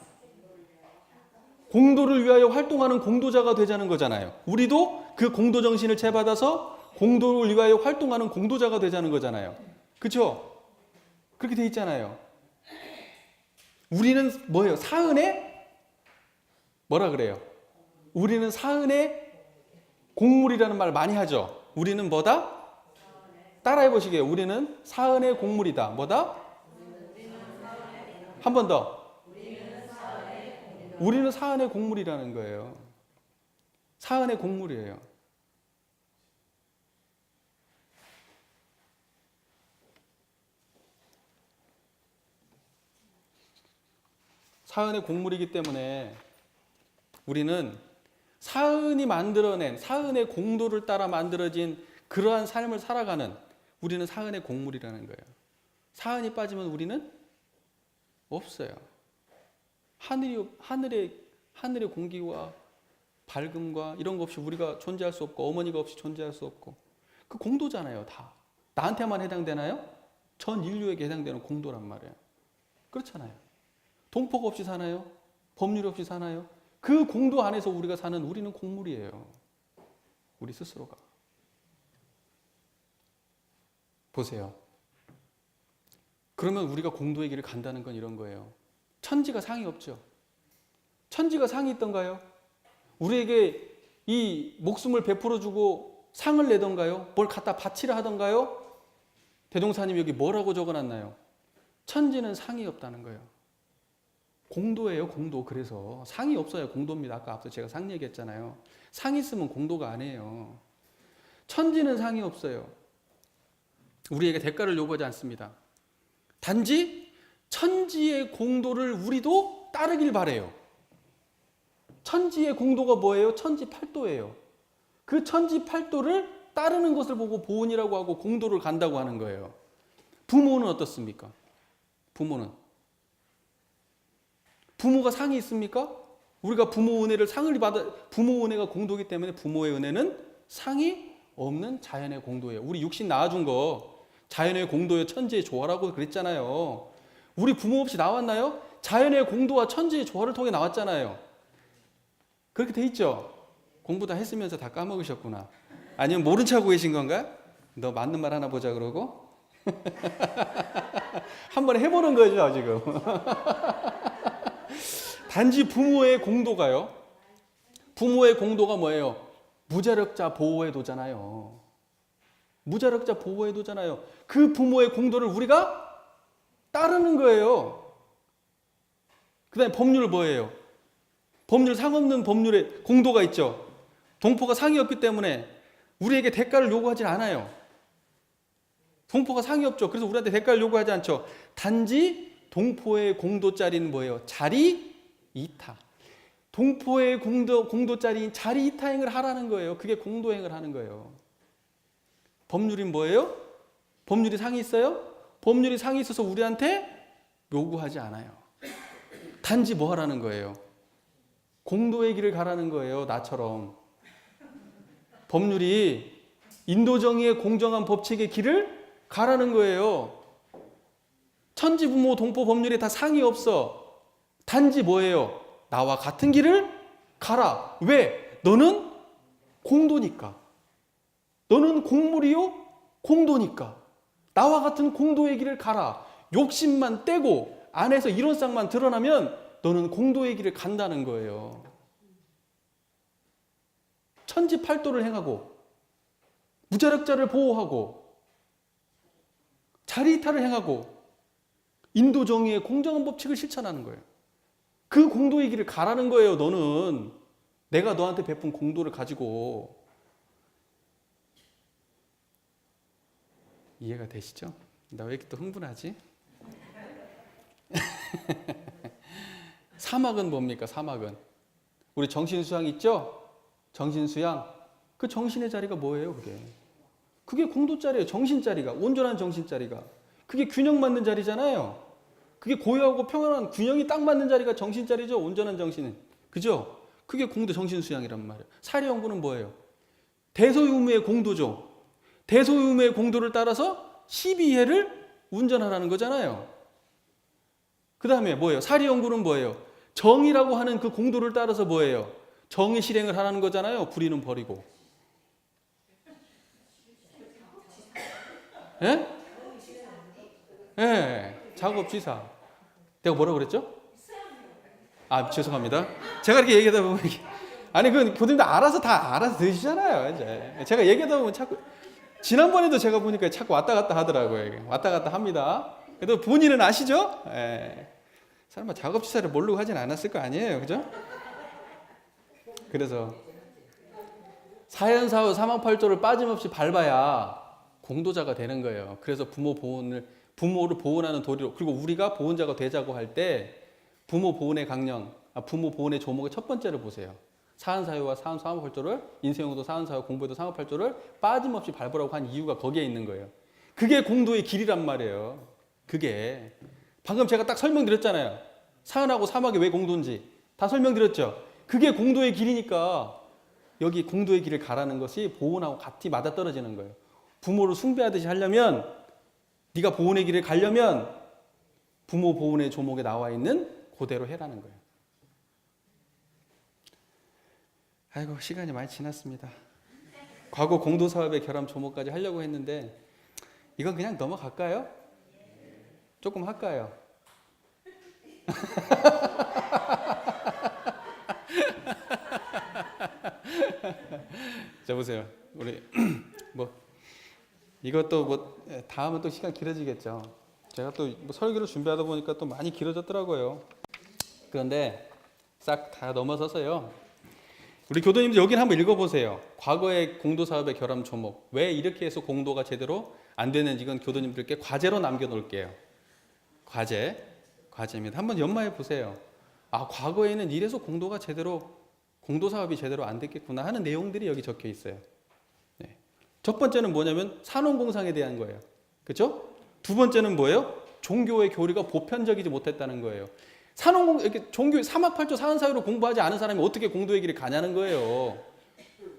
Speaker 1: 공도를 위하여 활동하는 공도자가 되자는 거잖아요. 우리도 그 공도 정신을 채받아서 공도를 위하여 활동하는 공도자가 되자는 거잖아요. 그렇죠? 그렇게 돼 있잖아요. 우리는 뭐예요? 사은의 뭐라 그래요? 우리는 사은의 곡물이라는 말 많이 하죠. 우리는 뭐다? 따라해 보시게요. 우리는 사은의 곡물이다. 뭐다? 한 번 더. 우리는 사은의 곡물이라는 거예요. 사은의 곡물이에요. 사은의 곡물이기 때문에 우리는 사은이 만들어낸 사은의 공도를 따라 만들어진 그러한 삶을 살아가는 우리는 사은의 곡물이라는 거예요. 사은이 빠지면 우리는 없어요. 하늘의 공기와 밝음과 이런 거 없이 우리가 존재할 수 없고 어머니가 없이 존재할 수 없고 그 공도잖아요. 다. 나한테만 해당되나요? 전 인류에게 해당되는 공도란 말이에요. 그렇잖아요. 동포가 없이 사나요? 법률 없이 사나요? 그 공도 안에서 우리가 사는 우리는 곡물이에요. 우리 스스로가. 보세요. 그러면 우리가 공도의 길을 간다는 건 이런 거예요. 천지가 상이 없죠. 천지가 상이 있던가요? 우리에게 이 목숨을 베풀어주고 상을 내던가요? 뭘 갖다 바치라 하던가요? 대종사님 여기 뭐라고 적어놨나요? 천지는 상이 없다는 거예요. 공도예요, 공도. 그래서 상이 없어요. 공도입니다. 아까 앞서 제가 상 얘기했잖아요. 상이 있으면 공도가 아니에요. 천지는 상이 없어요. 우리에게 대가를 요구하지 않습니다. 단지 천지의 공도를 우리도 따르길 바래요. 천지의 공도가 뭐예요? 천지팔도예요. 그 천지팔도를 따르는 것을 보고 보은이라고 하고 공도를 간다고 하는 거예요. 부모는 어떻습니까? 부모가 상이 있습니까? 우리가 부모 은혜를 상을 받아, 부모 은혜가 공도이기 때문에 부모의 은혜는 상이 없는 자연의 공도예요. 우리 육신 낳아준 거 자연의 공도요 천지의 조화라고 그랬잖아요. 우리 부모 없이 나왔나요? 자연의 공도와 천지의 조화를 통해 나왔잖아요. 그렇게 돼 있죠? 공부 다 했으면서 다 까먹으셨구나. 아니면 모른 척 하고 계신 건가? 너 맞는 말 하나 보자 그러고? 한번 해보는 거죠 지금. 단지 부모의 공도가요. 부모의 공도가 뭐예요? 무자력자 보호의 도잖아요. 무자력자 보호의 도잖아요. 그 부모의 공도를 우리가 따르는 거예요. 그 다음에 법률 뭐예요? 법률 상없는 법률에 공도가 있죠. 동포가 상이 없기 때문에 우리에게 대가를 요구하지 않아요. 동포가 상이 없죠. 그래서 우리한테 대가를 요구하지 않죠. 단지 동포의 공도짜리는 뭐예요? 자리 이타. 동포의 공도짜리인 자리 이타행을 하라는 거예요. 그게 공도행을 하는 거예요. 법률이 뭐예요? 법률이 상이 있어요? 법률이 상이 있어서 우리한테 요구하지 않아요. 단지 뭐 하라는 거예요? 공도의 길을 가라는 거예요. 나처럼. 법률이 인도정의의 공정한 법칙의 길을 가라는 거예요. 천지부모 동포 법률이 다 상이 없어. 단지 뭐예요? 나와 같은 길을 가라. 왜? 너는 공도니까. 너는 공물이요? 공도니까. 나와 같은 공도의 길을 가라. 욕심만 떼고 안에서 이론상만 드러나면 너는 공도의 길을 간다는 거예요. 천지팔도를 행하고 무자력자를 보호하고 자리이탈을 행하고 인도정의의 공정한 법칙을 실천하는 거예요. 그 공도의 길을 가라는 거예요. 너는 내가 너한테 베푼 공도를 가지고. 이해가 되시죠? 나 왜 이렇게 또 흥분하지? 사막은 뭡니까? 사막은 우리 정신수양 있죠? 정신수양. 그 정신의 자리가 뭐예요? 그게 공도자리예요. 정신자리가. 온전한 정신자리가. 그게 균형 맞는 자리잖아요. 그게 고요하고 평안한 균형이 딱 맞는 자리가 정신자리죠. 온전한 정신은. 그죠? 그게 공도 정신수양이란 말이에요. 사리연구는 뭐예요? 대소유무의 공도죠. 대소유무의 공도를 따라서 12해를 운전하라는 거잖아요. 그 다음에 뭐예요? 사리연구는 뭐예요? 정이라고 하는 그 공도를 따라서 뭐예요? 정의 실행을 하라는 거잖아요. 불의는 버리고. 예? 예. 작업지사. 내가 뭐라고 그랬죠? 아, 죄송합니다. 제가 이렇게 얘기하다 보면 아니, 그 교수님들 알아서 다 알아서 들으시잖아요. 이제 제가 얘기하다 보면 자꾸 지난번에도 제가 보니까 자꾸 왔다 갔다 하더라고요. 왔다 갔다 합니다. 그래도 본인은 아시죠? 예. 설마 작업지사를 모르고 하진 않았을 거 아니에요, 그죠? 그래서 사연사후 사망팔조를 빠짐없이 밟아야 공도자가 되는 거예요. 그래서 부모를 보훈하는 도리로, 그리고 우리가 보훈자가 되자고 할 때 부모 보훈의 강령, 부모 보훈의 조목의 첫 번째를 보세요. 사안사유와 사안사망팔조를, 인생용도 사안사유, 공부에도 사망팔조를 빠짐없이 밟으라고 한 이유가 거기에 있는 거예요. 그게 공도의 길이란 말이에요. 그게 방금 제가 딱 설명드렸잖아요. 사안하고 사막이 왜 공도인지 다 설명드렸죠. 그게 공도의 길이니까 여기 공도의 길을 가라는 것이 보훈하고 같이 맞아떨어지는 거예요. 부모를 숭배하듯이 하려면, 네가 보훈의 길을 가려면 부모 보훈의 조목에 나와 있는 그대로 해라는 거예요. 아이고, 시간이 많이 지났습니다. 과거 공도사업의 결함 조목까지 하려고 했는데 이건 그냥 넘어갈까요? 조금 할까요? 자, 보세요. 우리 이것도 다음은 또 시간 길어지겠죠. 제가 또 설교를 준비하다 보니까 또 많이 길어졌더라고요. 그런데 싹 다 넘어서서요. 우리 교도님들 여기는 한번 읽어보세요. 과거의 공도사업의 결함 조목. 왜 이렇게 해서 공도가 제대로 안 되는지 이건 교도님들께 과제로 남겨놓을게요. 과제. 과제입니다. 한번 연마해 보세요. 아, 과거에는 이래서 공도 사업이 제대로 안 됐겠구나 하는 내용들이 여기 적혀 있어요. 네. 첫 번째는 뭐냐면 산업공상에 대한 거예요. 그렇죠? 두 번째는 뭐예요? 종교의 교리가 보편적이지 못했다는 거예요. 이렇게 종교 사막팔조 사한사회로 공부하지 않은 사람이 어떻게 공도의 길을 가냐는 거예요.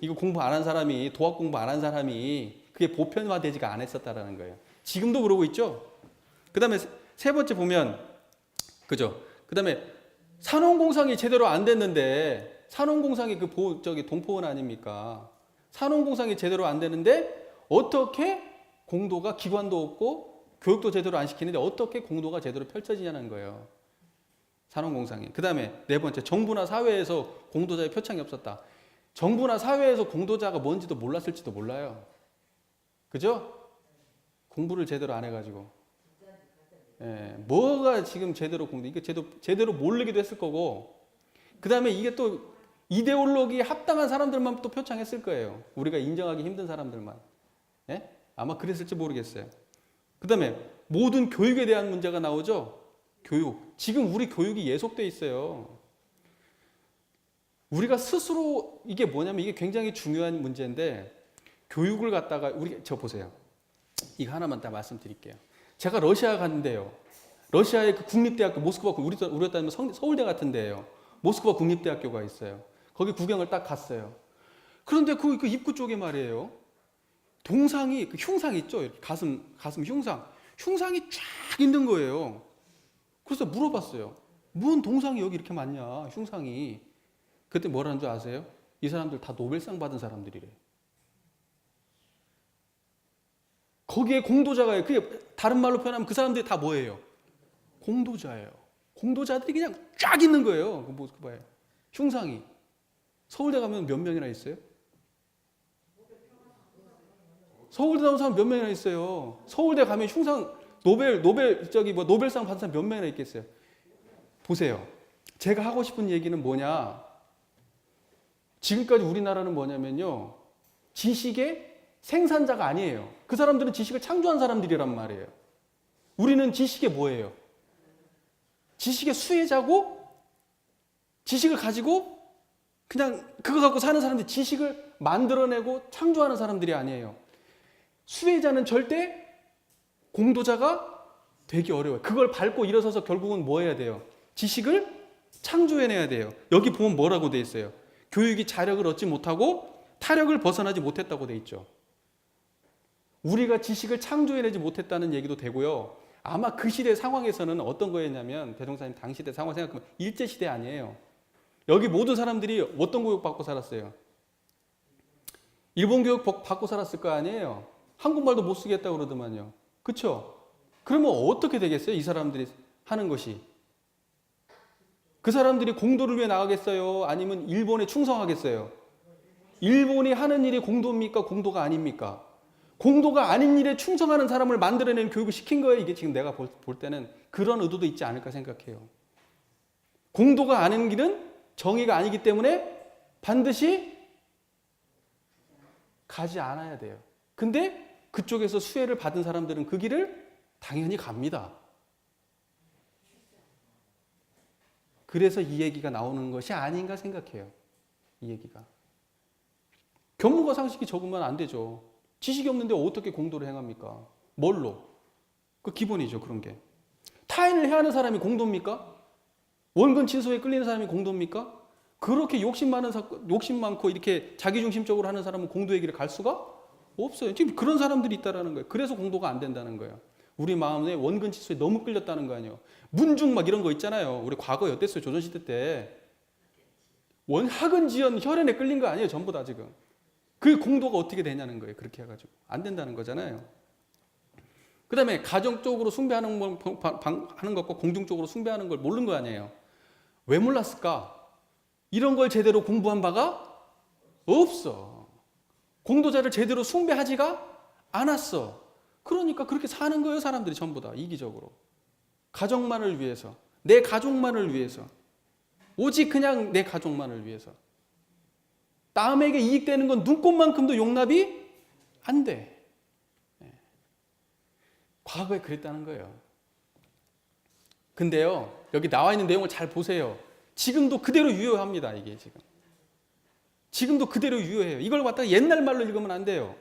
Speaker 1: 이거 공부 안 한 사람이, 도학 공부 안 한 사람이 그게 보편화되지가 않았었다라는 거예요. 지금도 그러고 있죠. 그 다음에 세 번째 보면, 그죠? 그 다음에 산업공상이 제대로 안 됐는데, 산업공상이 동포원 아닙니까? 산업공상이 제대로 안 되는데, 어떻게 공도가 기관도 없고, 교육도 제대로 안 시키는데, 어떻게 공도가 제대로 펼쳐지냐는 거예요. 산업공상이. 그 다음에 네 번째, 정부나 사회에서 공도자의 표창이 없었다. 정부나 사회에서 공도자가 뭔지도 몰랐을지도 몰라요. 그죠? 공부를 제대로 안 해가지고. 예, 뭐가 지금 제대로 이게 제대로 모르기도 했을 거고, 그 다음에 이게 또 이데올로기에 합당한 사람들만 또 표창했을 거예요. 우리가 인정하기 힘든 사람들만. 예? 아마 그랬을지 모르겠어요. 그 다음에 모든 교육에 대한 문제가 나오죠? 교육. 지금 우리 교육이 예속돼 있어요. 우리가 스스로 이게 뭐냐면 이게 굉장히 중요한 문제인데 교육을 갖다가 저 보세요. 이거 하나만 다 말씀드릴게요. 제가 러시아 갔는데요. 러시아의 그 국립대학교 모스크바 우리가 따지면 서울대 같은 데예요. 모스크바 국립대학교가 있어요. 거기 구경을 딱 갔어요. 그런데 그 입구 쪽에 말이에요. 동상이 그 흉상 있죠. 이렇게 가슴 흉상이 쫙 있는 거예요. 그래서 물어봤어요. 뭔 동상이 여기 이렇게 많냐? 흉상이. 그때 뭐라는 줄 아세요? 이 사람들 다 노벨상 받은 사람들이래. 거기에 공도자가 그게 다른 말로 표현하면 그 사람들이 다 뭐예요? 공도자예요. 공도자들이 그냥 쫙 있는 거예요. 그 모스크바에. 흉상이. 서울대 가면 몇 명이나 있어요? 서울대 나온 사람 몇 명이나 있어요? 서울대 가면 흉상 노벨상 받은 사람 몇 명이나 있겠어요? 보세요. 제가 하고 싶은 얘기는 뭐냐? 지금까지 우리나라는 뭐냐면요. 지식의 생산자가 아니에요. 그 사람들은 지식을 창조한 사람들이란 말이에요. 우리는 지식의 뭐예요? 지식의 수혜자고 지식을 가지고 그냥 그거 갖고 사는 사람들이 지식을 만들어내고 창조하는 사람들이 아니에요. 수혜자는 절대 공도자가 되기 어려워요. 그걸 밟고 일어서서 결국은 뭐 해야 돼요? 지식을 창조해내야 돼요. 여기 보면 뭐라고 돼 있어요? 교육이 자력을 얻지 못하고 타력을 벗어나지 못했다고 돼 있죠. 우리가 지식을 창조해내지 못했다는 얘기도 되고요. 아마 그 시대 상황에서는 어떤 거였냐면 대종사님 당시대 상황 생각하면 일제시대 아니에요. 여기 모든 사람들이 어떤 교육 받고 살았어요? 일본 교육 받고 살았을 거 아니에요. 한국말도 못 쓰겠다고 그러더만요. 그렇죠? 그러면 어떻게 되겠어요? 이 사람들이 하는 것이. 그 사람들이 공도를 위해 나가겠어요? 아니면 일본에 충성하겠어요? 일본이 하는 일이 공도입니까? 공도가 아닙니까? 공도가 아닌 일에 충성하는 사람을 만들어내는 교육을 시킨 거예요. 이게 지금 내가 볼 때는 그런 의도도 있지 않을까 생각해요. 공도가 아닌 길은 정의가 아니기 때문에 반드시 가지 않아야 돼요. 근데 그쪽에서 수혜를 받은 사람들은 그 길을 당연히 갑니다. 그래서 이 얘기가 나오는 것이 아닌가 생각해요. 이 얘기가. 교무과 상식이 적으면 안 되죠. 지식이 없는데 어떻게 공도를 행합니까? 뭘로? 그 기본이죠. 그런 게. 타인을 해하는 사람이 공도입니까? 원근 친소에 끌리는 사람이 공도입니까? 그렇게 욕심 많고 이렇게 자기중심적으로 하는 사람은 공도의 길을 갈 수가 없어요. 지금 그런 사람들이 있다는 거예요. 그래서 공도가 안 된다는 거예요. 우리 마음에 원근 친소에 너무 끌렸다는 거 아니에요. 문중 막 이런 거 있잖아요. 우리 과거에 어땠어요? 조선시대 때. 학은지연 혈연에 끌린 거 아니에요. 전부 다 지금. 그 공도가 어떻게 되냐는 거예요. 그렇게 해가지고. 안 된다는 거잖아요. 그 다음에 가정적으로 숭배하는 것과 공중적으로 숭배하는 걸 모르는 거 아니에요. 왜 몰랐을까? 이런 걸 제대로 공부한 바가 없어. 공도자를 제대로 숭배하지가 않았어. 그러니까 그렇게 사는 거예요. 사람들이 전부 다 이기적으로. 가정만을 위해서. 내 가족만을 위해서. 오직 그냥 내 가족만을 위해서. 남에게 이익되는 건 눈꽃만큼도 용납이 안 돼. 과거에 그랬다는 거예요. 근데요, 여기 나와 있는 내용을 잘 보세요. 지금도 그대로 유효합니다, 이게 지금. 지금도 그대로 유효해요. 이걸 갖다가 옛날 말로 읽으면 안 돼요.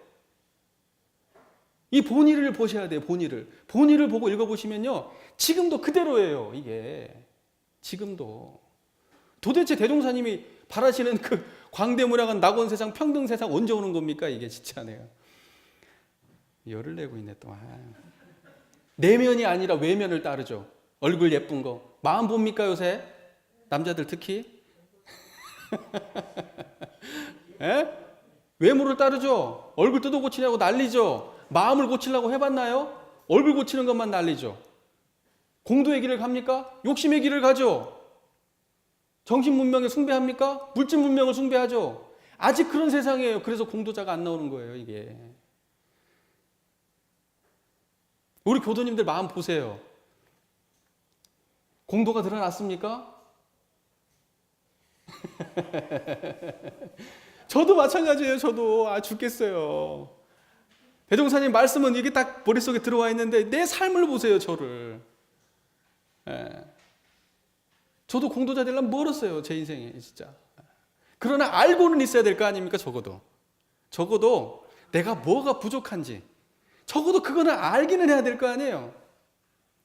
Speaker 1: 이 본의를 보셔야 돼요, 본의를. 본의를 보고 읽어보시면요, 지금도 그대로예요, 이게. 지금도. 도대체 대종사님이 바라시는 그 광대무량한 낙원 세상, 평등 세상 언제 오는 겁니까? 이게 진짜 내가. 열을 내고 있네, 또. 내면이 아니라 외면을 따르죠. 얼굴 예쁜 거. 마음 봅니까, 요새? 남자들 특히? 에? 외모를 따르죠. 얼굴 뜯어 고치냐고 난리죠. 마음을 고치려고 해봤나요? 얼굴 고치는 것만 난리죠. 공도의 길을 갑니까? 욕심의 길을 가죠. 정신 문명에 숭배합니까? 물질 문명을 숭배하죠. 아직 그런 세상이에요. 그래서 공도자가 안 나오는 거예요, 이게. 우리 교도님들 마음 보세요. 공도가 드러났습니까? 저도 마찬가지예요. 저도 죽겠어요. 대종사님 말씀은 이게 딱 머릿속에 들어와 있는데 내 삶을 보세요, 저를. 저도 공도자 되려면 멀었어요, 제 인생에 진짜. 그러나 알고는 있어야 될 거 아닙니까? 적어도 내가 뭐가 부족한지 적어도 그거는 알기는 해야 될 거 아니에요.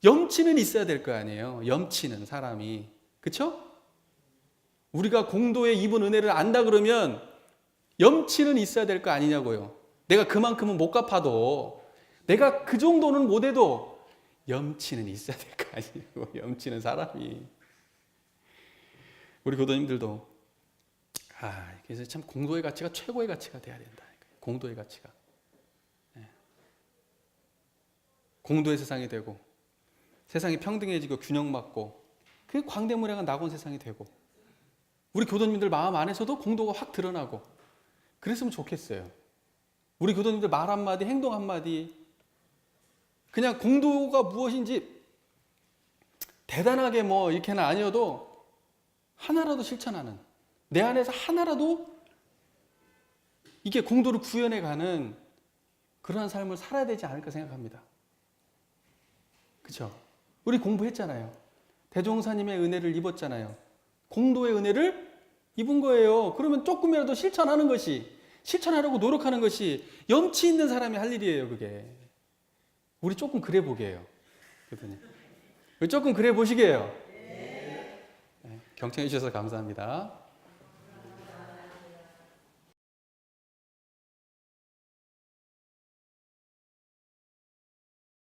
Speaker 1: 염치는 있어야 될 거 아니에요. 염치는 사람이. 그렇죠? 우리가 공도에 입은 은혜를 안다 그러면 염치는 있어야 될 거 아니냐고요. 내가 그만큼은 못 갚아도, 내가 그 정도는 못해도 염치는 있어야 될 거 아니냐고. 염치는 사람이. 우리 교도님들도 그래서 참 공도의 가치가 최고의 가치가 돼야 된다. 공도의 가치가. 공도의 세상이 되고 세상이 평등해지고 균형맞고 그게 광대무량한 낙원 세상이 되고 우리 교도님들 마음 안에서도 공도가 확 드러나고 그랬으면 좋겠어요. 우리 교도님들 말 한마디, 행동 한마디 그냥 공도가 무엇인지 대단하게 뭐 이렇게는 아니어도 하나라도 실천하는, 내 안에서 하나라도 이게 공도를 구현해가는 그러한 삶을 살아야 되지 않을까 생각합니다. 그렇죠? 우리 공부했잖아요. 대종사님의 은혜를 입었잖아요. 공도의 은혜를 입은 거예요. 그러면 조금이라도 실천하는 것이, 실천하려고 노력하는 것이 염치 있는 사람이 할 일이에요. 그게. 우리 조금 그래 보게 해요. 조금 그래 보시게 해요. 경청해 주셔서 감사합니다.